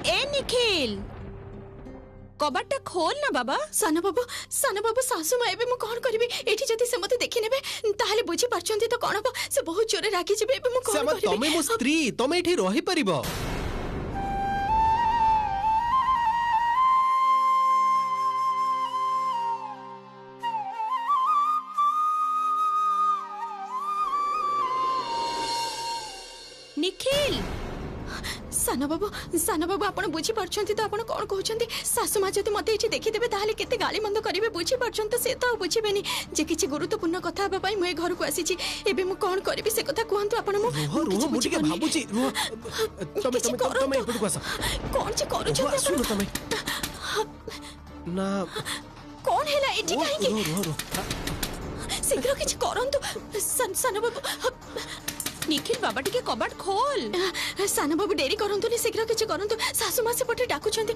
ए निखिल कबाटा खोल ना बाबा। साना बाबू सासु माँ एबे मु कोन करबी एठी जति से मते देखि नेबे ताहाले बुझी परछंती तो कोन हो से बहुत जोरे रागी जेबे एबे मु कोन करबी। तमे मो स्त्री तमे एठी रही परिबो। निखिल साना बाबू आपण बुझी परछंती तो आपण कोन कहउछंती सासु माँ जति मते एठी देखि देबे ताहाले केते गाली मंद करिवे बुझी परछंती से तो बुझिबेनी जे किछि गुरुत्वपूर्ण कथा हबा पई मु घर को आसीछि एबे मु कोन करबी से कथा कहंतु आपण मु रुह मुझे के भाबुची रुह तमे एपटु आसा कोन जे करूछंती सुनो तमे ना कोन हैला एठी काहे रुह शीघ्र किछि करंतु साना बाबू निखिल बाबा टिके कबाट खोल। साना बाबू डेरी करंतु शीघ्र किछि करंतु सासु माँ से पटे डाकुछंती।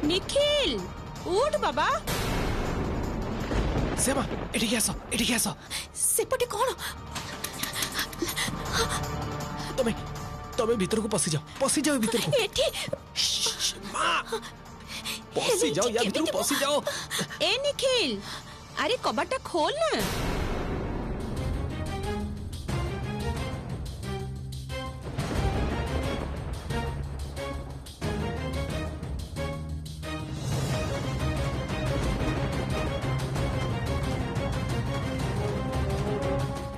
निखिल उठ बाबा। सेमा एठी आसो सेपटे कोन तमे भीतर को पसी जाओ भीतर को एठी मां पसी जाओ या भीतर को पसी जाओ। ए निखिल अरे कबाटा खोल ना।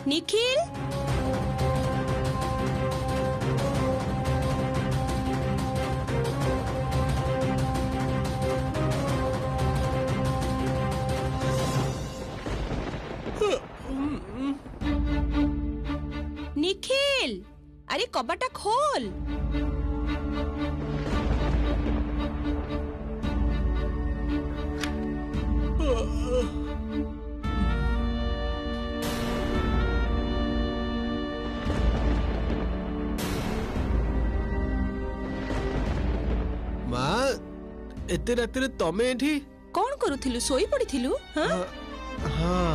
निखिल निखिल अरे कबाटा खोल। मां एते रातिर तमे एठी कौन करूथिलु सोई पड़िथिलु? हां हां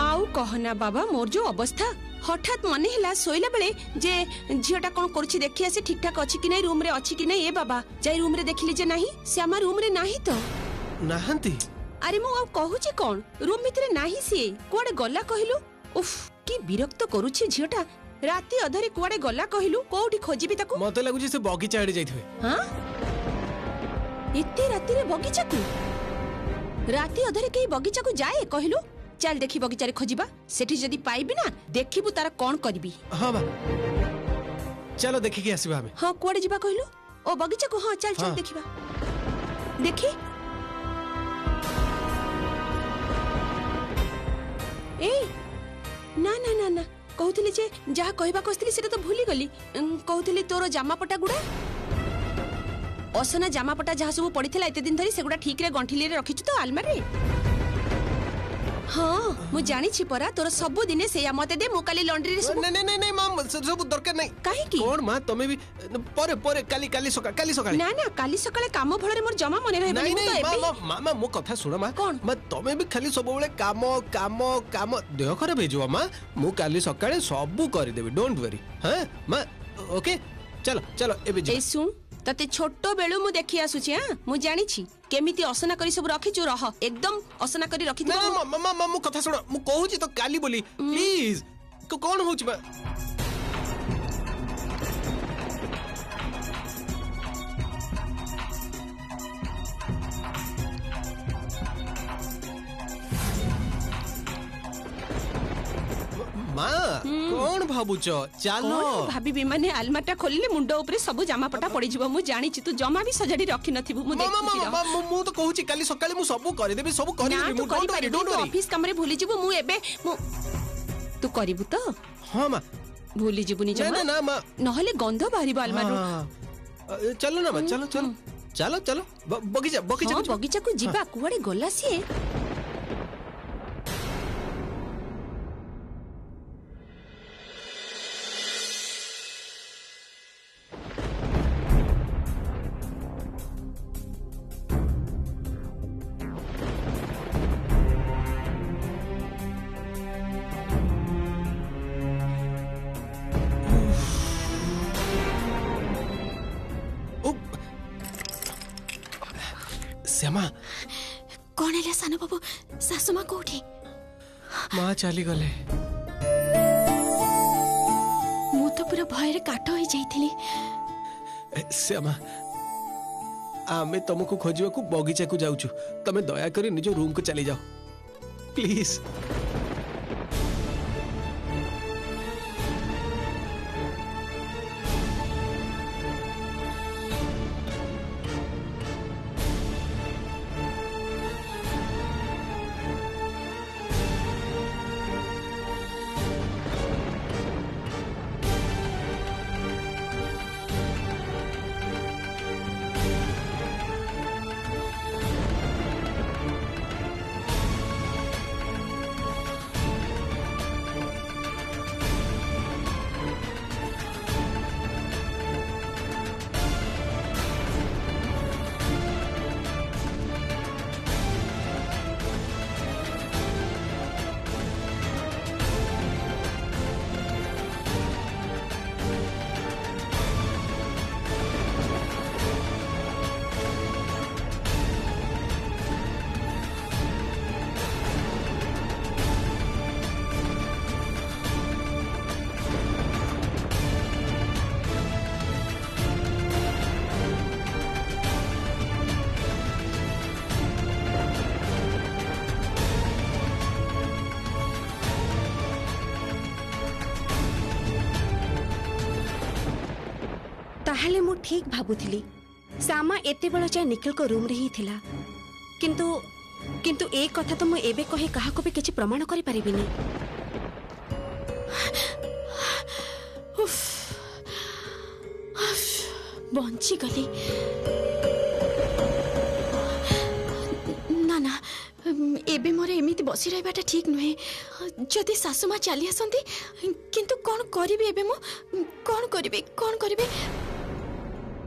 आउ कहना बाबा मोर जो अवस्था हठात मन है शोला बेले जे झीटा कौन करुछि देखि आसे ठीक ठाक अछि कि नै रूम रे अछि कि नै ए बाबा जाई रूम रे देखिली जे नाही श्यामा रूम रे नाही तो नाहंती। अरे मु आ कहूछि कोन रूम भितरे नाही सिए कोडे गल्ला कहिलु उफ की विरक्त करुछि झीटा राती अधरे कुआडे गल्ला कहिलु कोउठी खोजिबी ताकू मते लागुछि से बगीचा आड़ी जाइथवे। हां इत्ते राती रे बगीचा को राती अधरे के बगीचा को जाए कहिलु चल देखी बगीचा रे खोजिबा सेठी जदी पाइबी ना देखिबु तारा कोन करबी। हां बा चलो देखि के आसीबा हमें। हां कोडे जिबा कहिलु ओ बगीचा को हां चल चल देखिबा देखी ए ना ना ना ना कहूतिली जे जहा कहबा कोस्तिली सेटा तो भूली गली कहूतिली तोरो जामापटा गुडा असना जामापटा जहा सब पड़ीथिला एते दिन धरी सेगुडा ठीक रे गंठिली रे रखिछु तो अलमारी हाँ मु जानी छी परा तोर सब दिने सेया मते दे मु काली लॉन्ड्री रे सब नहीं नहीं नहीं मां सब दरकार नहीं काहे की कोन मां तमे भी परे परे काली सकाळे ना ना काली सकाळे काम भଳରେ मोर जमा मने रहबे नहीं नहीं मां मो कथा सुन मां कोन मां तमे भी खाली सब बेले काम काम काम देह खराब हे जो मां मु काली सकाळे सब कर देबी डोंट वरी। हां मां ओके चलो चलो एबे ए सुन तते छोटो बेलु मु देखि आसुची हां मु जानी छी केमिति असना करी सब रखी छु रह एकदम असना करी रखी ना मामा मु कथा सुन मु कहू छी तो काली बोली प्लीज कोन होउची बा मां कोन भाबुच चालो भाबी माने आलमाटा खोलिले मुंडो ऊपर सब जामापटा पड़ी जीव मु जानी छी तू जमा भी सजाडी रखी नथिबु मु देखि छी मु तो कहू छी काली सकाळे मु सब कर देबी सब कर देबी मु डोंट वरी ऑफिस काम रे भूली जीवु मु एबे तू करिबु तो हां मां भूली जीवुनी जमा ना ना मां नहले गंध बाहरिबो आलमारू चलो ना मां चलो चलो चलो चलो बगीचा को जीवा कुआडे गला सी सासुमा कोठी माँ चली गले। मु तो पूरा भय काट हो जाइथिली। श्यामा आमे तुमको खोजा बगीचा को जाऊँ, तमे दया करी निज रूम को चली जाओ प्लीज। ताहले मु ठीक भाबुथिली सामा एते बेଳ जाय निखिल को रूम रे ही थिला, किंतु किंतु ए कथा तो मु एबे कहे काहा को भी किछि प्रमाण करि परिबिनी। उफ, बंची गली। ना ना एबे मोरे एमिति बसी रहबाटा ठीक नुहे। जदि सासुमा चली आसंती किंतु कौन करिबे एबे मु कौन करिबे।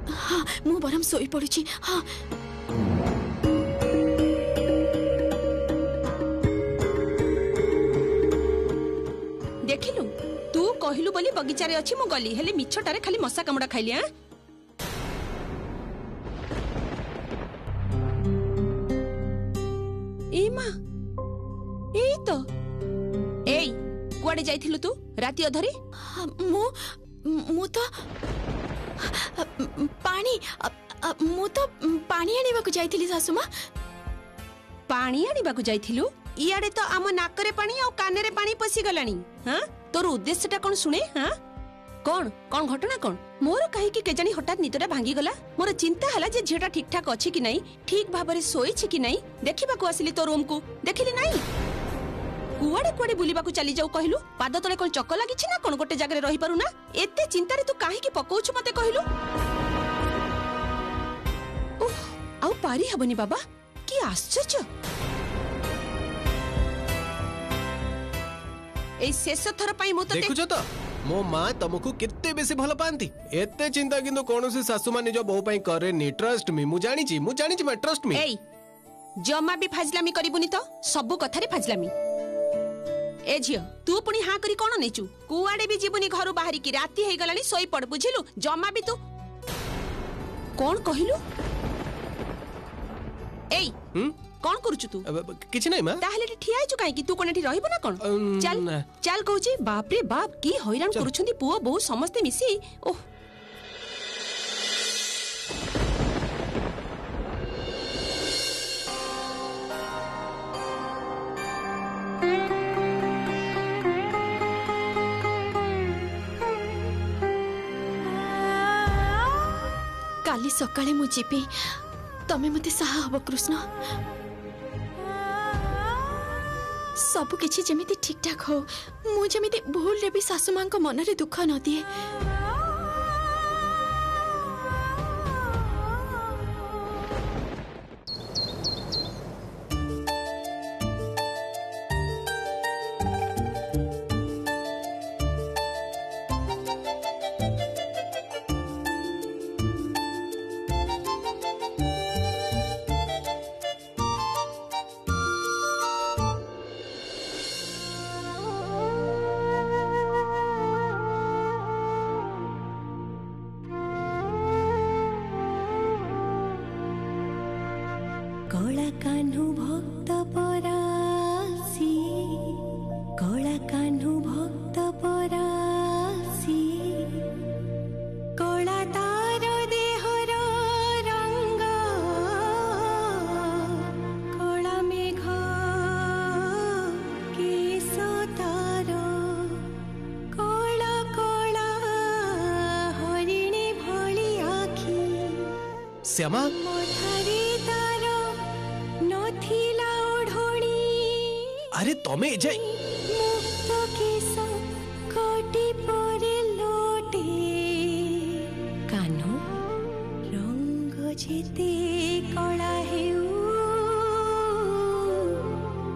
हाँ मु बरम सोई पड़ुची। हाँ देखिलु तू कहिलु बोली बगीचा रे अछि मु गली हेले मिछटारे खाली मसा कामुडा खाइली। हां ए मां ए तो एई कुआडे जाइथिलु तू राती अधरी? मु तो पानी मु तो पानी आनिबा को जाइथिली सासुमा। पानी आनिबा को जाइथिलु? इयाडे तो आम नाकरे पानी और कानेरे पानी पसी गलानी। हां तोर उद्देश्यटा कोन सुने? हां कौन कौन घटना कौन? मोर कहीं कि केजानी हठात नितटा भांगी गला। मोर चिंता हला जे झियोटा ठीक ठाक अछि कि नहीं, ठीक भाबरे सोई छि कि नहीं देखिबा को आसिली तो रूम को देखिली नहीं। कुआडे कुआडे बुलिबा को चली जाऊ कहलु? पाद तले कोन चक्क लागि छि ना कोन गोटे जगह रे रही पारु ना? एते चिंता रे तू काहे कि पकोछु मते कहलु? ओह आउ पारी हबनी बाबा, की आश्चर्य। ए शेष थर पई मो तो देखुछ तो मो माँ तुमको कितने बेसी भल पाती। एते चिंता किंतु कोनोसी सासु मां निज बहु पई करेनी। ट्रस्ट मी मु जानी छी मैं ट्रस्ट मी। एई जमा भी फाजलामी करिबुनी तो सब कथारे फाजलामी। ए झियो तू पुनी हां करी कोन नेचू? कुआडे भी जीवनी घरु बाहरी की राती हे गलानी सोई पड़ बुझिलु। जमा भी तू कोन कहिलु? एई कौन करूछु तू? किछ नहीं मां। ताहले ठिया आइछु काई कि तू कोन एठी रहिबो ना कोन? चल चल कहूची बाप रे बाप की हैरान करूछंती पुओ बहु समस्त मिसी। ओह काली सकाळे मु जीपी तमे मते साहा हबो कृष्ण। सब किछि जेमिति ठीक ठाक हो, मु जेमिति भूल रे भी सासु मां को मन रे दुख न दिए। कला कान्हू भक्त परासी कला तार देहर रंग कला मेघ केश तार कला कला हरिणी भली आखी श्यामा मठारे तार नथिला ओढणी अरे तमे जाई मुक्त केश कोटी परे लोटे कान्हू रंग जेते कला हेउ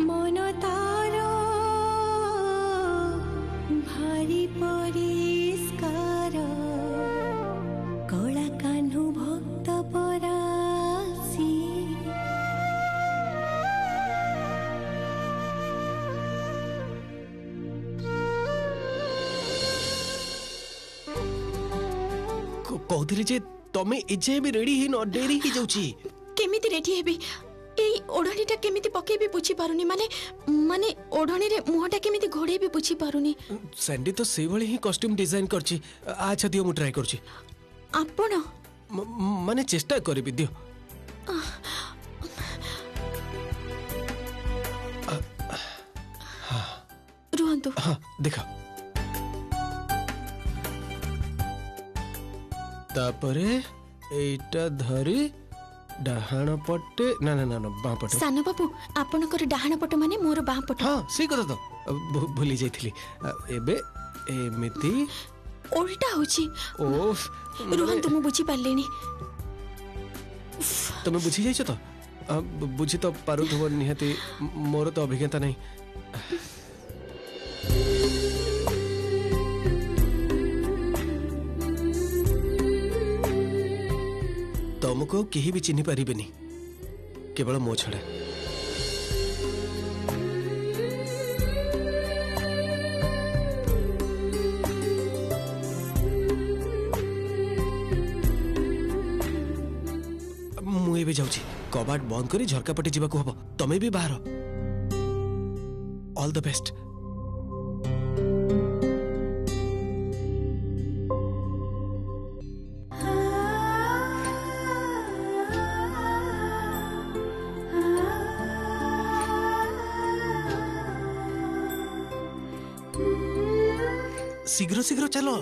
मन तार भारी परिष्कार कला कान्हू भक्त परासी कहथिले जे तमे एजे भी रेडी ही न डेरी ही जाउची केमिति रेडी हेबी एई ओढणीटा केमिति पकेबी बुझी पारुनी माने माने ओढणी रे मुहटा केमिति घोड़ेबी बुझी पारुनी सैंडी तो से भली ही कॉस्ट्यूम डिजाइन करची अच्छा दियो मु ट्राई करची आपण माने चेष्टा करबी दियो रुहंतु हाँ देखा तापरे एटा धरी डाहाण पटे ना ना ना ना बाँ पटे सान बाबू आपणकर डाहाण पट माने मोर बाँ पट हाँ सही कथा तो भूली जाइथिली एबे एमिति उल्टा होची ओफ रुहंतु मु बुझी पारलेनी तमे बुझी जाइछ तो बुझी तो पारुथबो निहाती मोर तो अभिज्ञता नहीं तुमको केही भी चिन्ह पारिबेनी केवल मो छड़ा मु एबे जाउची कबाट बंद करी झरका पटे जीवा को हबो तमे भी बाहर ऑल द बेस्ट शीघ्र शीघ्र चलो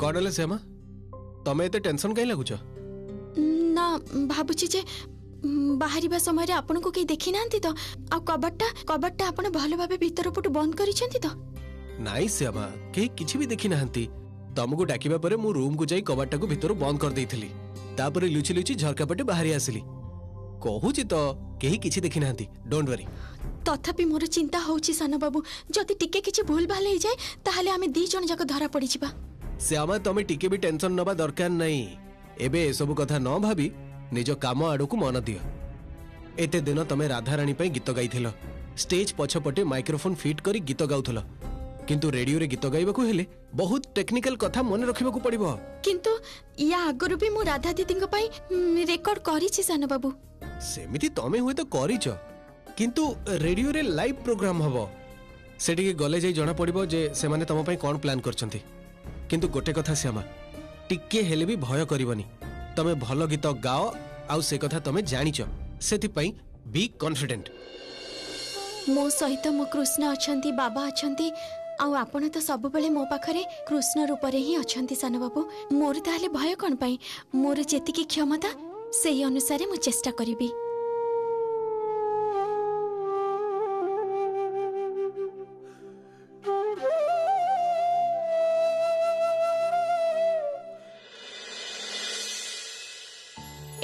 कौन है श्यामा तमे एते टेंशन कहीं लगुच ना भाबुची जे बाहरिबा समय रे आपन को के देखि नांती तो आ कबट्टा आपन भलो भाबे भीतर पटु बंद करिसेंती तो नाई श्यामा के किछि भी देखि नाहंती तुमको डाकिबा परे मु रूम को जाई कबाटा को भीतर बंद कर देइथिली तापरे लुचि लुचि झरका पटे बाहरी आसिली कहूची तो केही किछि देखि नाहंती डोंट वरी तथापि मोर चिंता होउची सान बाबू जति टिके किछि भूल भाल हे जाय ताहाले आमे दी जण जाक धरा पड़ी जिबा श्यामा तमे टिके भी टेंशन नबा दरकार नहीं एबे ए सब कथा न भाबी निज काम आड़ू को मन दियो एते दिन तमे राधा रानी पे गीत गाइथिलो स्टेज पछपटे माइक्रोफोन फिट करी गीत गाउथलो किंतु रेडियो रे गीत गाइबा को हेले बहुत टेक्निकल कथा मन रखिबा को पड़िबो किंतु या आगरु भी मु राधा दीदी पई रेकॉर्ड करिछि सान बाबू सेमिति तमे हुए तो करिछ किंतु रेडियो रे लाइव प्रोग्राम हबो सेठी गले जाई जणा पड़िबो जे से माने तम पई कोन प्लान करछंती किंतु गोटे कथा श्यामा टिके हेले भी भय करबनी तमे भलो गीत गाओ आउ से कथा तमे जानिछ सेति पई बी कॉन्फिडेंट मो सहित मो कृष्ण अछंती बाबा अछंती आउ आपण तो सब बेले मो पाखरे कृष्ण रूप रे ही अछंती सान बाबू मोर ताले भय कोन पई मोर जेति की क्षमता सेही अनुसार मु चेष्टा करिबी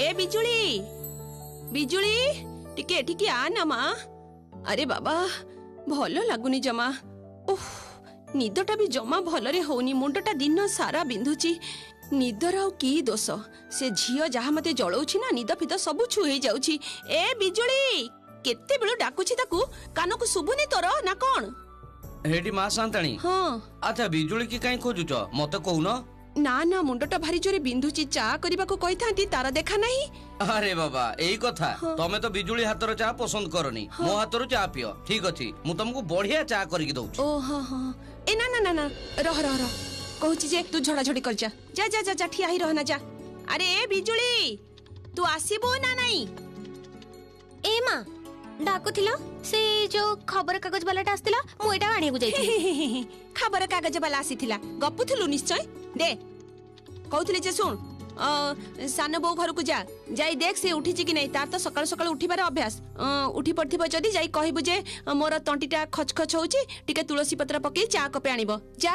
ए बिजुली बिजुली टिके टिके आ ना मा अरे बाबा भलो लागुनी जमा ओह निदटा भी जमा भलरे होनी मुंडटा दिन सारा बिंधुची निदर आउ की दोष से झियो जहा मते जळौछि ना निद फिद सब छु हे जाउछि ए बिजुली केते बेलु डाकुछि ताकू कानकु सुबुनी तोर ना कोन हेटी मां सांताणी हां अच्छा बिजुली की काई खोजुच मते कहून ना ना मुंडटा भारी जोरे बिंदुची चा करबा को कहिथांती तारा देखा नहीं अरे बाबा एई कथा तमे तो बिजुली हातर चा पसंद करनी मो हातर चा पियो ठीक अछि मु तुमको बढ़िया चा करके दउछि ओ हां हां ए ना ना ना ना रह रह रह कहूची जे तू झड़ा झड़ी कर जा जा जा जा, जा ठिया ही रहना जा अरे ए बिजुली तू आसीबो ना नहीं ए मां डाकुथिलो से जो खबर कागज वालाटा आस्तिला मु एटा आनिया को जाईथि खबर कागज वाला आसीथिला गपुथुलु निश्चय दे कहउथिले जे सुन सान बो घर को जा जाई देख से उठिची कि नहीं तार तो सकाळ सकाळ उठिबार अभ्यास उठी पड़थिबो जदी जाई कहबो जे मोर तंटीटा खचखच होउची टिके तुलसी पत्र पके चा कपे आनिबो जा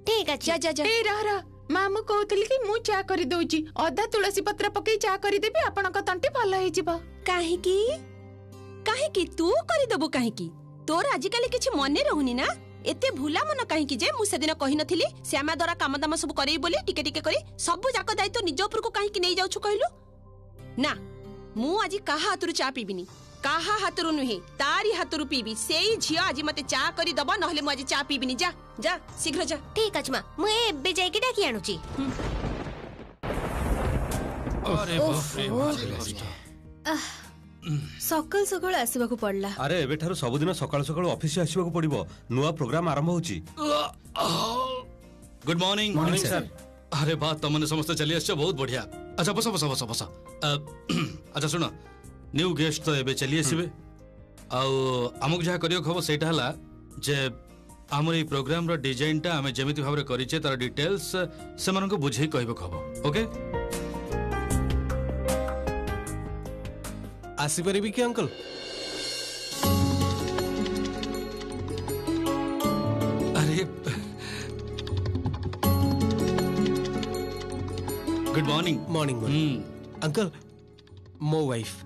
ठीक अछि जा जा जा ए रह रह मामू कहउतली कि मु चा करि दउची अधा तुलसी पत्र पके चा करि देबी आपनक तंटी भल होई जिवो काहे की तू करि दबु काहे की तोर आजिकाली किछि मने रहउनी ना एते भूला मन काहे की जे मु सेदिन कहि नथिली श्यामा द्वारा काम दाम सब करई बोली टिके टिके करी सब जाक दायित्व निज ऊपर को काहे की नै जाउछु कहलु ना मु आजि काहा हातरु चा पीबिनी काहा हातरु नुहे तारी हातरु पीबी सेई झिया आजि मते चा करी दबा नहले मु आजि चा पीबिनी जा जा शीघ्र जा ठीक अछि मां मु एबे जाई के डाकी आनुची अरे बाप रे सकल सकल आसीबा को पड़ला अरे एबे ठारो सबुदिन सकाळ सकाळ ऑफिस आसीबा को पड़िबो नुवा प्रोग्राम आरंभ होची गुड मॉर्निंग मॉर्निंग सर अरे बात तमने समस्त चली आछो बहुत बढ़िया अच्छा बस बस बस बस अच्छा सुनो न्यू गेस्ट तो एबे चली आसीबे आउ हमक जहा करियो खबो सेटा हला जे हमर ई प्रोग्राम रो डिजाइन टा हमें जेमिति भाबरे करिचे तार डिटेल्स से मन को बुझे कहबो खबो ओके आसी परिबी कि अंकल अरे गुड मॉर्निंग मॉर्निंग अंकल मो wife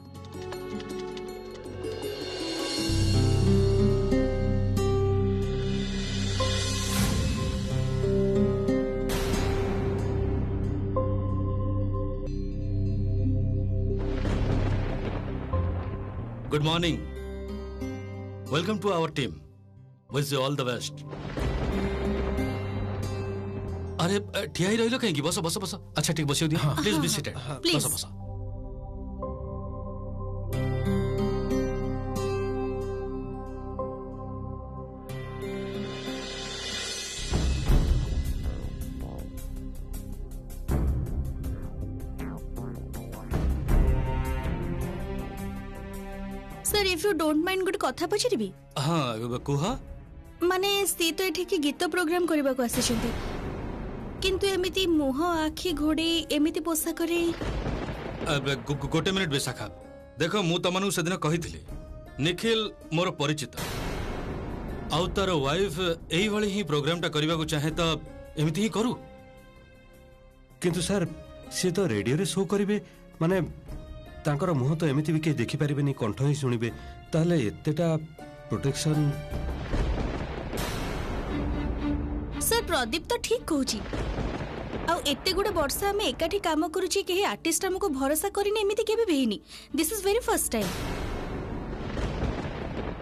Good morning. Welcome to our team. Wish you all the best. अरे ठिया ही रहिलो कहीं की बस बस बस अच्छा ठीक बसियो दिया प्लीज बी सीटेड बस बस sir if you don't mind good कथा पछिरबी हां कुहा माने सी तो एठी की गीत प्रोग्राम करबा को आसीछंती किंतु एमिति मुह आखी घोड़ी एमिति पोशाक रे गोटे मिनिट बेसाखा देखो मु तमनु सेदिन कहिथिली निखिल मोर परिचित आउ तार वाइफ एही भली ही प्रोग्राम टा करबा को चाहे त एमिति ही करू किंतु सर से तो रेडियो रे शो करिवे माने तांकर मुह तो एमिति भी के देखि परिबेनी कंठ ही सुनिबे ताले एतेटा प्रोटेक्शन सर प्रदीप तो ठीक कहूची आउ एते गुडे वर्षा में एकाठी काम करूची केही आर्टिस्ट हमको भरोसा करिने एमिति केबे बेहिनी this is very first time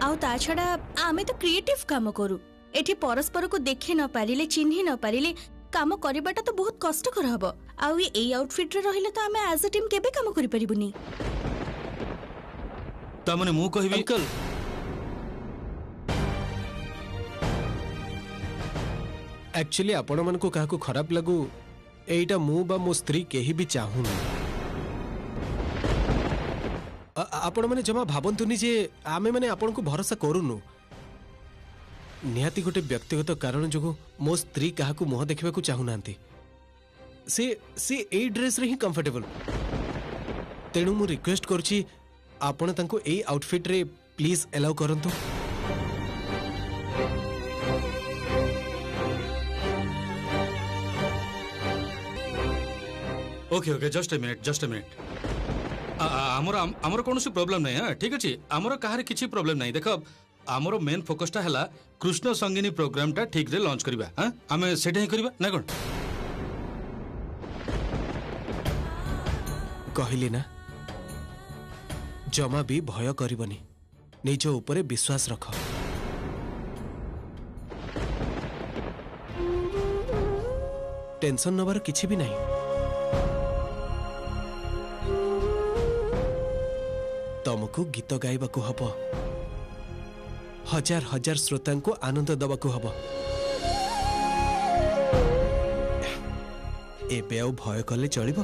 आउ ता छडा आमे तो क्रिएटिव काम करू एठी परस्पर को देखि न पारिले चिन्हि न पारिले काम करिबाटा तो बहुत कष्ट कर हबो आउ ए आउटफिट रे रहिले तो आमे एज अ टीम केबे काम करि परिबुनी ता माने मु कहिबी अंकल एक्चुअली आपण मन को काहा को खराब लागू एटा मु बा मो स्त्री केही भी चाहूनी आपण माने जमा भाबंतुनी जे आमे माने आपण को भरोसा करूनु निहाती गोटे व्यक्तिगत कारण जो मो स्त्री काहा को मुह देखिबा को चाहू नांती से ए ड्रेस रे ही कंफर्टेबल तेणु मु रिक्वेस्ट करछि आपण तांको ए आउटफिट रे प्लीज अलाउ करंतु okay okay just a minute आमर कौन प्रोब्लेम नहीं हाँ ठीक अच्छे आमर कहार किसी प्रोब्लेम नहीं देख आमर मेन फोकसटा है कृष्ण संगिनी प्रोग्राम टा ठीक रे लॉन्च करबा हाँ आमे सेटा ही करबा ना कोन कहली ना जमा भी भय करबनी निज उपरे विश्वास रख। टेंशन नबार किछि भी नहीं। तुमको गीत गाइबाकू हब, हजार हजार श्रोता को आनंद दबाकू हब। एबे आउ भय कले चलिबो?